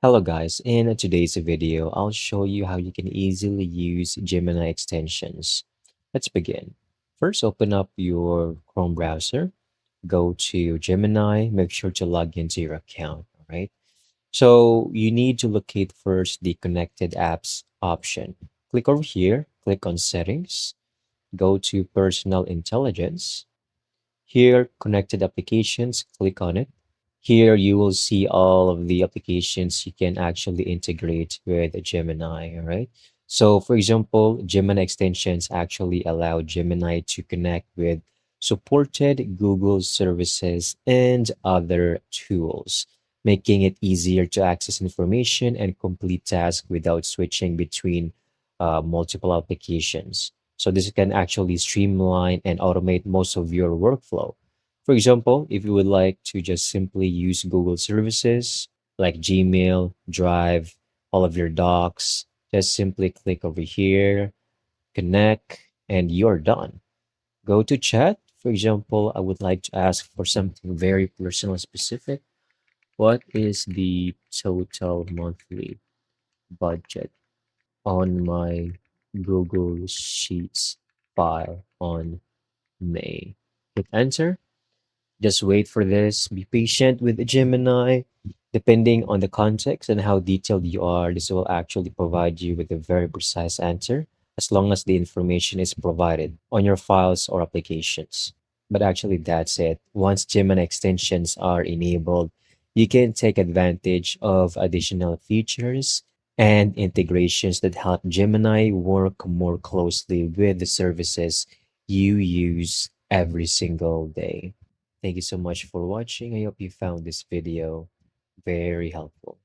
Hello guys, in today's video, I'll show you how you can easily use Gemini extensions. Let's begin. First, open up your Chrome browser, go to Gemini, make sure to log into your account, all right? So you need to locate first the connected apps option. Click over here, click on settings, go to personal intelligence. Here, connected applications, click on it. Here you will see all of the applications you can actually integrate with Gemini, all right? So for example, Gemini extensions actually allow Gemini to connect with supported Google services and other tools, making it easier to access information and complete tasks without switching between multiple applications. So this can actually streamline and automate most of your workflow. For example, if you would like to just simply use Google services like Gmail, Drive, all of your docs, just simply click over here, connect, and you're done. Go to chat. For example, I would like to ask for something very personal and specific. What is the total monthly budget on my Google Sheets file on May? Hit enter. Just wait for this. Be patient with Gemini. Depending on the context and how detailed you are, this will actually provide you with a very precise answer as long as the information is provided on your files or applications. But actually, that's it. Once Gemini extensions are enabled, you can take advantage of additional features and integrations that help Gemini work more closely with the services you use every single day. Thank you so much for watching. I hope you found this video very helpful.